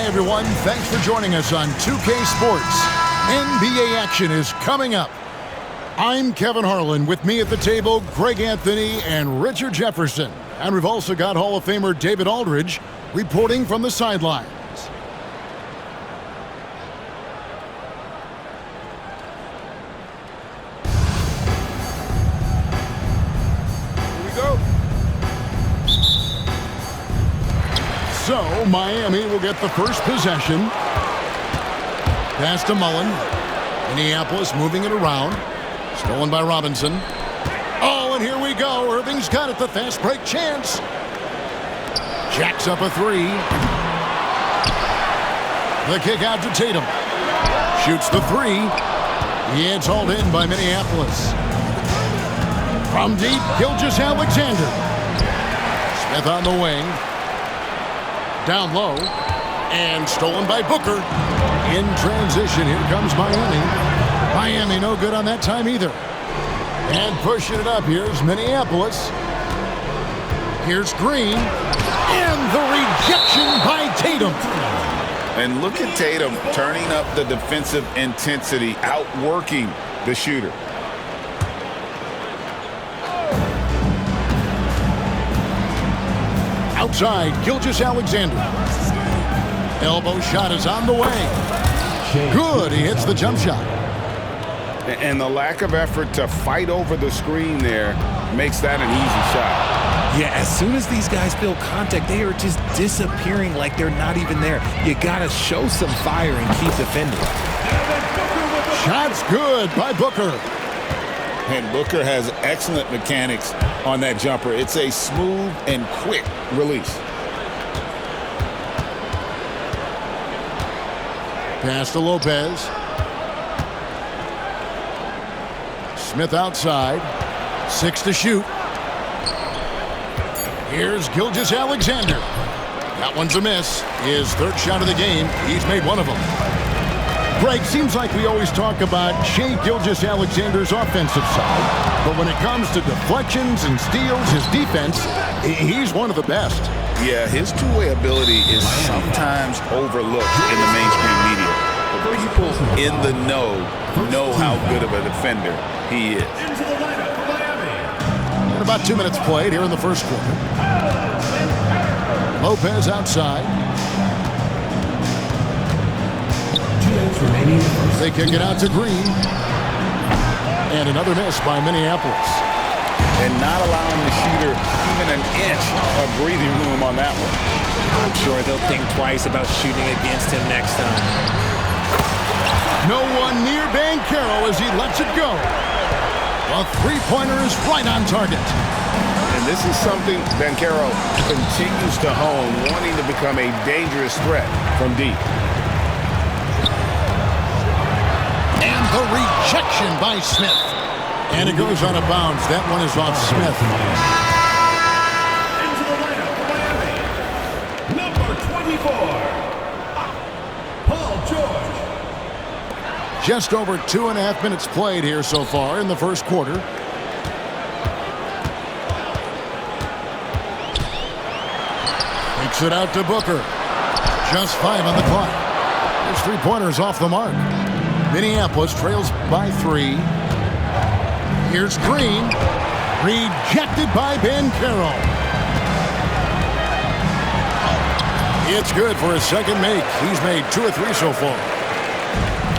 Hi, everyone. Thanks for joining us on 2K Sports. NBA action is coming up. I'm Kevin Harlan. With me at the table, Greg Anthony and Richard Jefferson. And we've also got Hall of Famer David Aldridge reporting from the sidelines. So, Miami will get the first possession. Pass to Mullen. Minneapolis moving it around. Stolen by Robinson. Oh, and here we go. Irving's got it. The fast break chance. Jacks up a three. The kick out to Tatum. Shoots the three. It's hauled in by Minneapolis. From deep, Gilgeous-Alexander. Smith on the wing. Down low, and stolen by Booker. In transition, here comes Miami. Miami no good on that time either. And pushing it up, here's Minneapolis. Here's Green, and the rejection by Tatum. And look at Tatum turning up the defensive intensity, outworking the shooter. Outside, Gilgeous-Alexander. Elbow shot is on the way. Good, he hits the jump shot. And the lack of effort to fight over the screen there makes that an easy shot. Yeah, as soon as these guys feel contact, they are just disappearing like they're not even there. You gotta show some fire and keep defending. Shot's good by Booker. And Booker has excellent mechanics on that jumper. It's a smooth and quick release. Pass to Lopez. Smith outside. 6 to shoot. Here's Gilgeous-Alexander. That one's a miss. His third shot of the game. He's made one of them. Greg, seems like we always talk about Shai Gilgeous-Alexander's offensive side, but when it comes to deflections and steals, his defense, he's one of the best. Yeah, his two-way ability is sometimes overlooked in the mainstream media. But people in the know how good of a defender he is. And about 2 minutes played here in the first quarter. Lopez outside. They kick it out to Green. And another miss by Minneapolis. And not allowing the shooter even an inch of breathing room on that one. I'm sure they'll think twice about shooting against him next time. No one near Banchero as he lets it go. A three-pointer is right on target. And this is something Banchero continues to hone, wanting to become a dangerous threat from deep. And the rejection by Smith. And it goes out of bounds. That one is off Smith. Into the lineup for Miami, number 24, Paul George. Just over 2.5 minutes played here so far in the first quarter. Takes it out to Booker. Just 5 on the clock. His three-pointer's off the mark. Minneapolis trails by 3. Here's Green. Rejected by Banchero. It's good for his second make. He's made 2 or 3 so far.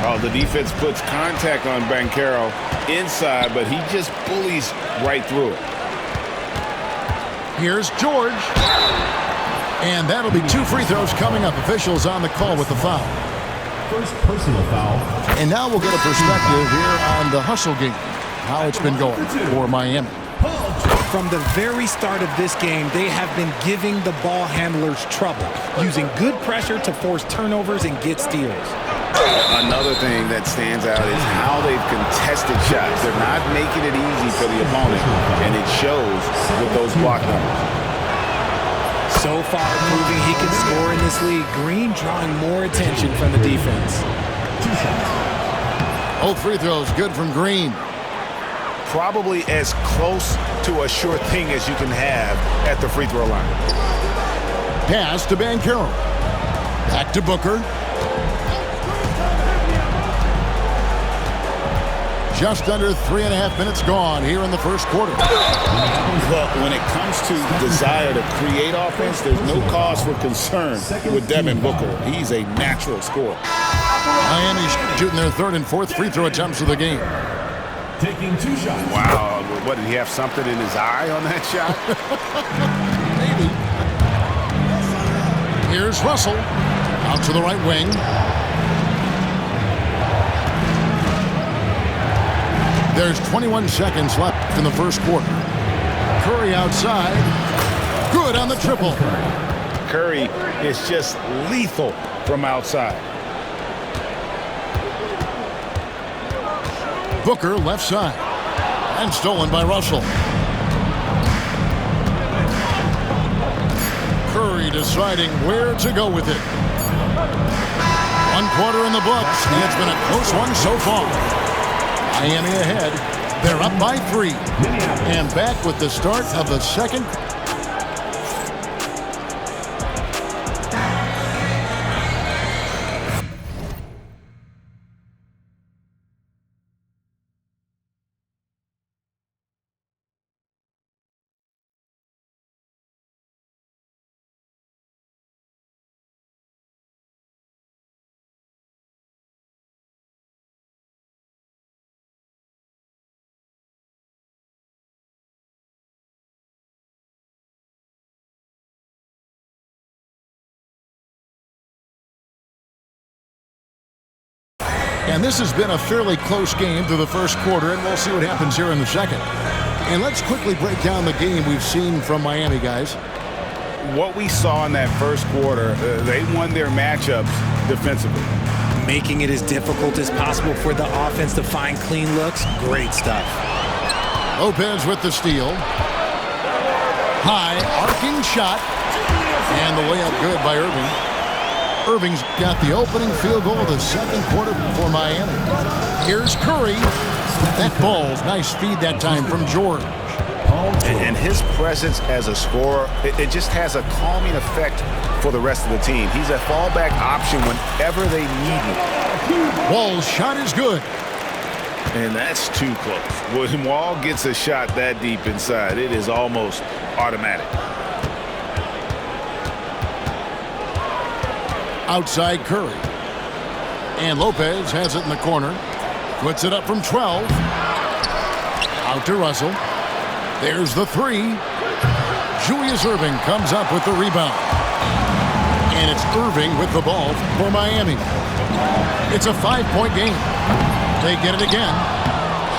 Oh, the defense puts contact on Banchero inside, but he just bullies right through it. Here's George. And that'll be 2 free throws coming up. Officials on the call with the foul. First personal foul. And now we'll get a perspective here on the hustle game, how it's been going for Miami. From the very start of this game, they have been giving the ball handlers trouble, using good pressure to force turnovers and get steals. Another thing that stands out is how they've contested shots. They're not making it easy for the opponent, and it shows with those block numbers. So far, proving he can score in this league. Green drawing more attention from the defense. Both free throws good from Green. Probably as close to a sure thing as you can have at the free throw line. Pass to Banchero. Back to Booker. Just under 3.5 minutes gone here in the first quarter. But when it comes to desire to create offense, there's no cause for concern with Devin Booker. He's a natural scorer. Miami's shooting their third and fourth free throw attempts of the game. Taking 2 shots. Wow, what, did he have something in his eye on that shot? Maybe. Here's Russell. Out to the right wing. There's 21 seconds left in the first quarter. Curry outside. Good on the triple. Curry is just lethal from outside. Booker left side. And stolen by Russell. Curry deciding where to go with it. 1 quarter in the books. And it's been a close one so far. Miami ahead. They're up by 3. And back with the start of the second. And this has been a fairly close game through the first quarter, and we'll see what happens here in the second. And let's quickly break down the game we've seen from Miami, guys. What we saw in that first quarter, they won their matchups defensively. Making it as difficult as possible for the offense to find clean looks. Great stuff. Lopez with the steal. High, arcing shot. And the layup good by Irving. Irving's got the opening field goal of the second quarter for Miami. Here's Curry. That ball's nice feed that time from George. And his presence as a scorer, it just has a calming effect for the rest of the team. He's a fallback option whenever they need him. Wall's shot is good. And that's too close. When Wall gets a shot that deep inside, it is almost automatic. Outside Curry. And Lopez has it in the corner. Puts it up from 12. Out to Russell. There's the 3. Julius Irving comes up with the rebound. And it's Irving with the ball for Miami. It's a 5-point game. They get it again.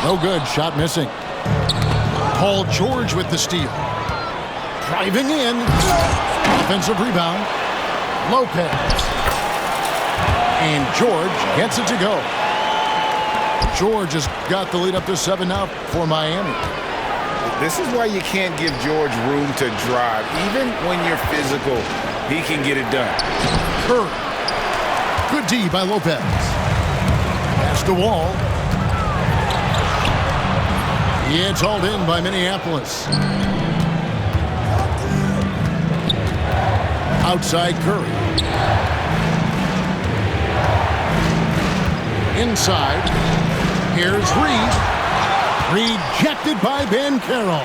No good. Shot missing. Paul George with the steal. Driving in. Offensive rebound. Lopez. And George gets it to go. George has got the lead up to 7 now for Miami. This is why you can't give George room to drive. Even when you're physical, he can get it done. Curry. Good D by Lopez. Pass to Wall. It's hauled in by Minneapolis. Outside Curry. Inside. Here's Reed. Rejected by Ben Carroll.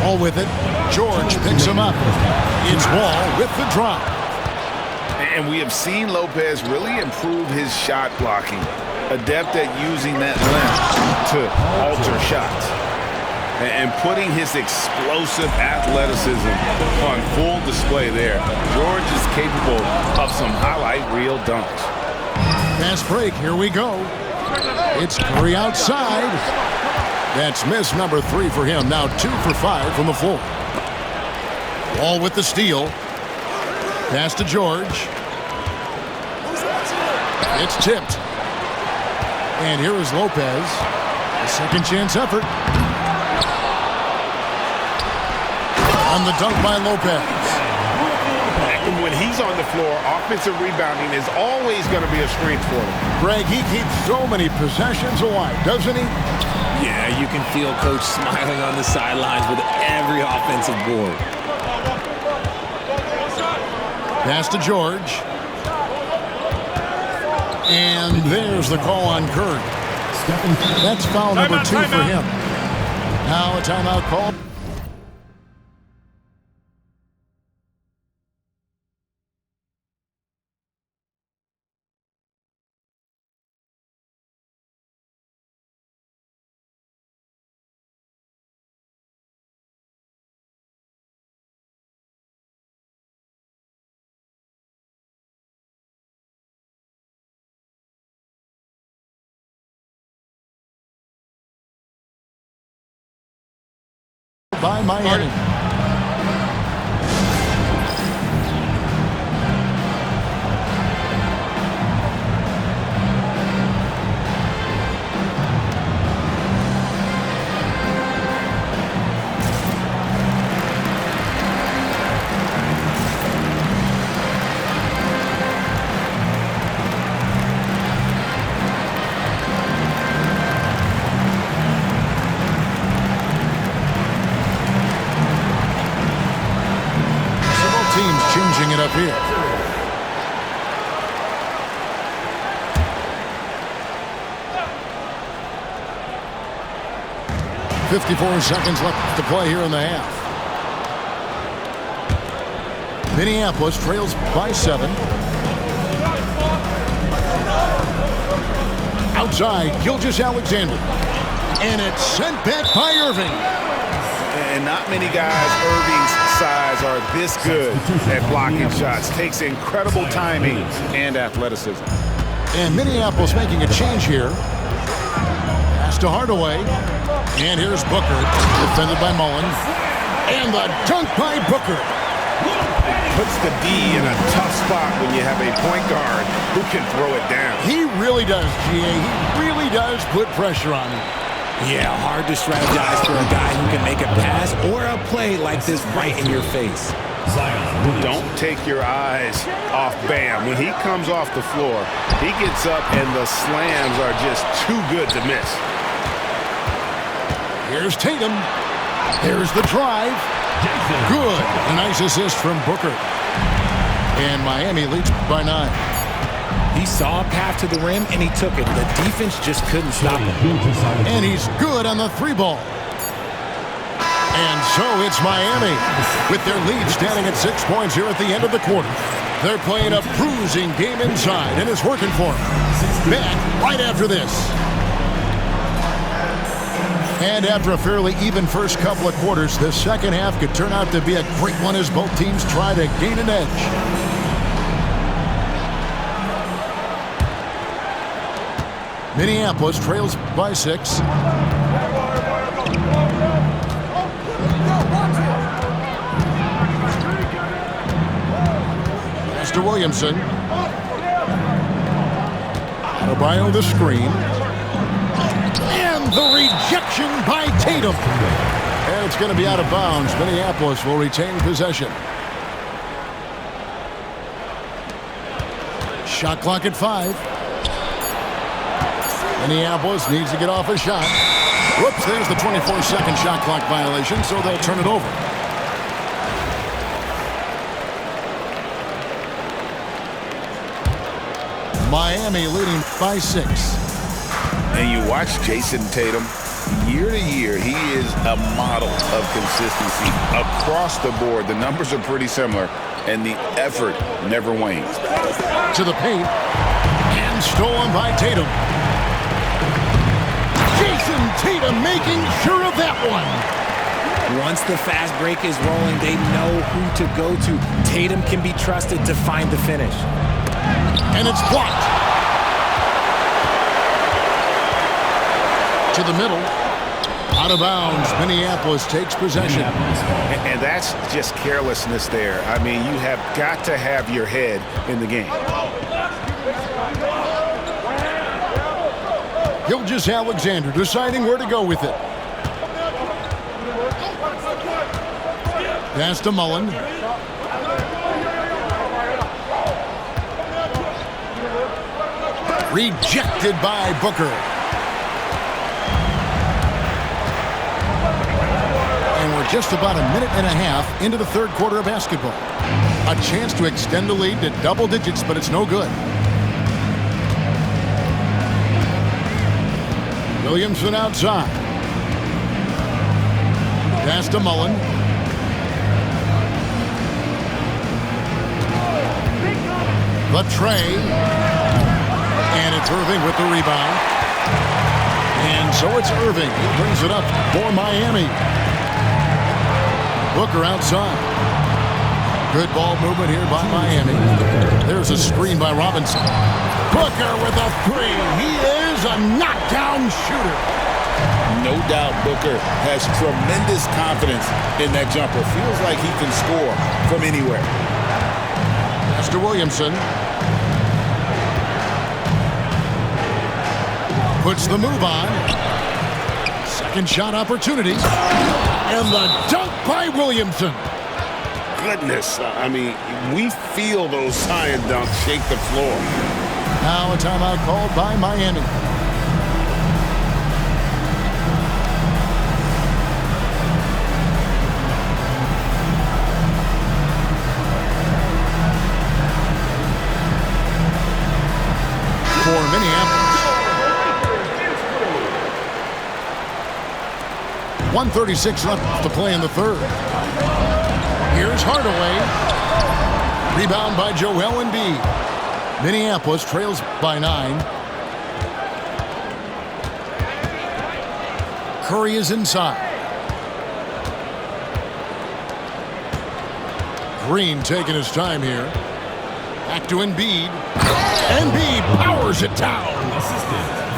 All with it. George picks him up. It's Wall with the drop. And we have seen Lopez really improve his shot blocking. Adept at using that length to alter shots. And putting his explosive athleticism on full display there. George is capable of some highlight reel dunks. Fast break, here we go. It's Curry outside. That's miss number 3 for him. Now 2 for 5 from the floor. Wall with the steal. Pass to George. It's tipped. And here is Lopez. A second chance effort. On the dunk by Lopez. When he's on the floor, offensive rebounding is always going to be a strength for him. Greg, he keeps so many possessions alive, doesn't he? Yeah, you can feel Coach smiling on the sidelines with every offensive board. Pass to George. And there's the call on Curry. That's foul number 2 for him. Now a timeout call. By Miami. Changing it up here. .54 seconds left to play here in the half. Minneapolis trails by 7. Outside, Gilgeous-Alexander. And it's sent back by Irving. And not many guys Irving's size are this good at blocking shots. Takes incredible timing and athleticism. And Minneapolis making a change here. Pass to Hardaway. And here's Booker, defended by Mullen. And the dunk by Booker. Puts the D in a tough spot when you have a point guard who can throw it down. He really does, G.A. He really does put pressure on him. Yeah, hard to strategize for a guy who can make a pass or a play like this right in your face. Don't take your eyes off Bam. When he comes off the floor, he gets up and the slams are just too good to miss. Here's Tatum. There's the drive. Good. A nice assist from Booker. And Miami leads by 9. He saw a path to the rim, and he took it. The defense just couldn't stop him. And he's good on the 3-ball. And so it's Miami with their lead standing at 6 points here at the end of the quarter. They're playing a bruising game inside, and it's working for them. Back right after this. And after a fairly even first couple of quarters, the second half could turn out to be a great one as both teams try to gain an edge. Minneapolis trails by 6. Pass to Williamson. Adebayo the screen. And the rejection by Tatum. And it's going to be out of bounds. Minneapolis will retain possession. Shot clock at 5. Minneapolis needs to get off a shot. Whoops, there's the 24-second shot clock violation, so they'll turn it over. Miami leading by 6. And you watch Jason Tatum. Year to year, he is a model of consistency. Across the board, the numbers are pretty similar, and the effort never wanes. To the paint, and stolen by Tatum. Jason Tatum making sure of that one. Once the fast break is rolling, they know who to go to. Tatum can be trusted to find the finish. And it's blocked. To the middle. Out of bounds. Minneapolis takes possession. And that's just carelessness there. I mean, you have got to have your head in the game. Gilgeous-Alexander deciding where to go with it. Pass to Mullen. Rejected by Booker. And we're We're just about a minute and a half into the third quarter of basketball. A chance to extend the lead to double digits, but it's no good. Williamson outside. Pass to Mullen. The tray. And it's Irving with the rebound. And so it's Irving. He brings it up for Miami. Booker outside. Good ball movement here by Miami. There's a screen by Robinson. Booker with a three. He is a knockdown shooter. No doubt Booker has tremendous confidence in that jumper. Feels like he can score from anywhere. Pass to Williamson. Puts the move on. Second shot opportunity. And the dunk by Williamson. Goodness, I mean, we feel those science dunks shake the floor. Now a timeout called by Miami. For Minneapolis. 1:36 left to play in the third. Here's Hardaway. Rebound by Joel Embiid. Minneapolis trails by 9. Curry is inside. Green taking his time here. Back to Embiid. Embiid powers it down.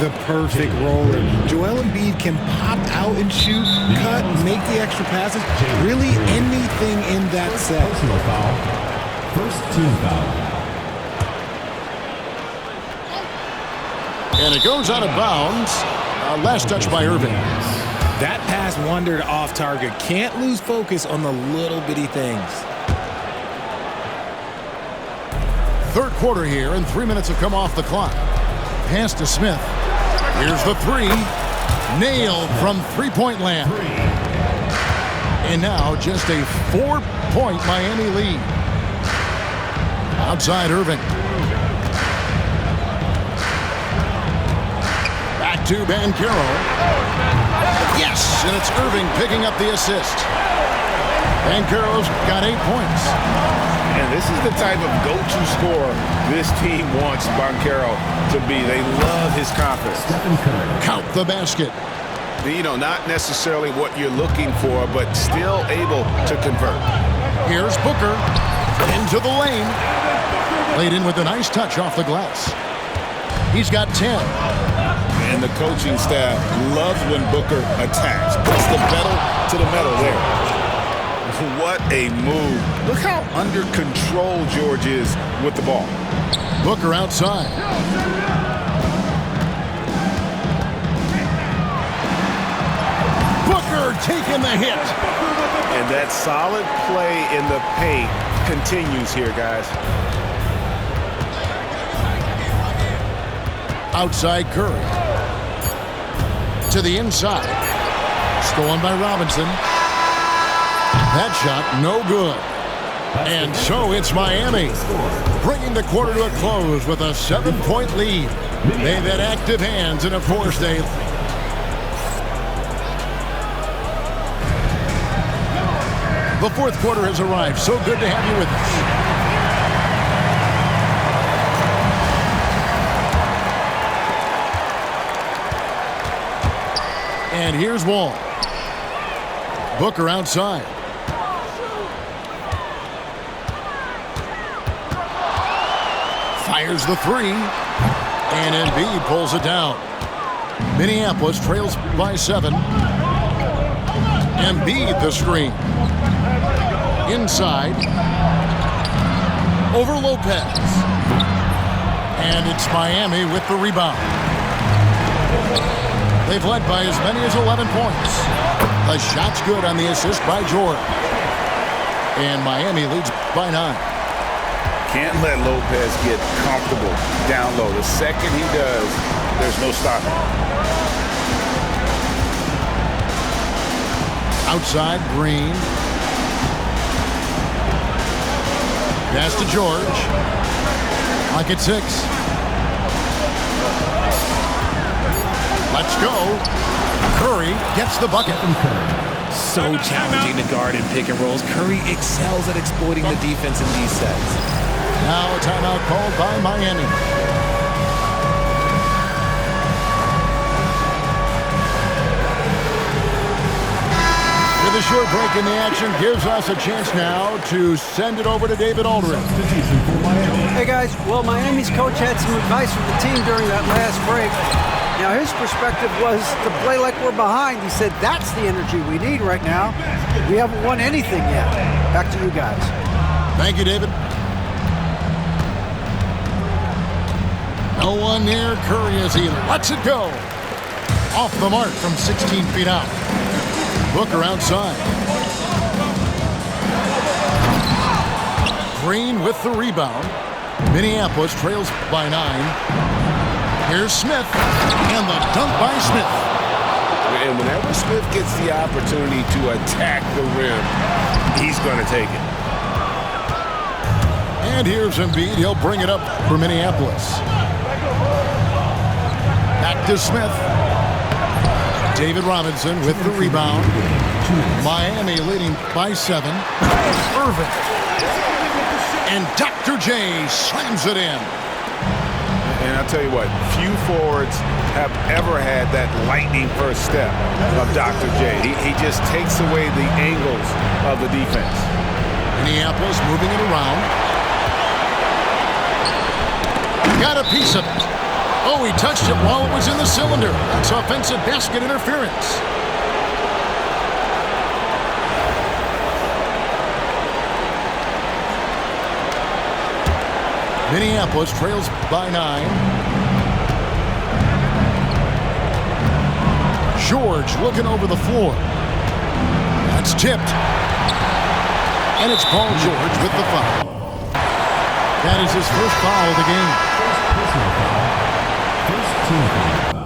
The perfect roller. Joel Embiid can pop out and shoot, cut, make the extra passes. Really anything in that set. Personal foul. First team foul. And it goes out of bounds. Last touch by Irving. That pass wandered off target. Can't lose focus on the little bitty things. Third quarter here, and 3 minutes have come off the clock. Pass to Smith. Here's the three. Nailed from three-point land. And now just a 4-point Miami lead. Outside Irving. Back to Banchero. Yes, and it's Irving picking up the assist. Banchero's got 8 points. And this is the type of go-to scorer this team wants Banchero to be. They love his confidence. Count the basket. You know, not necessarily what you're looking for, but still able to convert. Here's Booker. Into the lane. Laid in with a nice touch off the glass. He's got 10. And the coaching staff loves when Booker attacks. Puts the pedal to the metal there. What a move. Look how under control George is with the ball. Booker outside. Booker taking the hit. And that solid play in the paint continues here, guys. Outside Curry. To the inside. Stolen by Robinson. That shot no good. And so it's Miami, bringing the quarter to a close with a 7-point lead. They've had active hands, and of course they... The fourth quarter has arrived. So good to have you with us. And here's Wall. Booker outside. Fires the three. And Embiid pulls it down. Minneapolis trails by 7. Embiid the screen. Inside. Over Lopez. And it's Miami with the rebound. They've led by as many as 11 points. The shot's good on the assist by Jordan. And Miami leads by 9. Can't let Lopez get comfortable down low. The second he does, there's no stopping. Outside, Green. Pass to George. Like at 6. Let's go. Curry gets the bucket. So challenging to guard in pick and rolls. Curry excels at exploiting the defense in these sets. Now a timeout called by Miami. With a short break in the action gives us a chance now to send it over to David Aldridge. Hey guys, well Miami's coach had some advice for the team during that last break. Now his perspective was to play like we're behind. He said that's the energy we need right now. We haven't won anything yet. Back to you guys. Thank you, David. No one near Curry as he lets it go. Off the mark from 16 feet out. Booker outside. Green with the rebound. Minneapolis trails by 9. Here's Smith, and the dunk by Smith. And whenever Smith gets the opportunity to attack the rim, he's going to take it. And here's Embiid. He'll bring it up for Minneapolis. Back to Smith. David Robinson with the rebound. Miami leading by 7. Irving. And Dr. J slams it in. And I'll tell you what, few forwards have ever had that lightning first step of Dr. J. He just takes away the angles of the defense. Minneapolis moving it around. Got a piece of it. Oh, he touched it while it was in the cylinder. That's offensive basket interference. Minneapolis trails by 9. George looking over the floor. That's tipped. And it's Paul George with the foul. That is his first foul of the game. First team foul.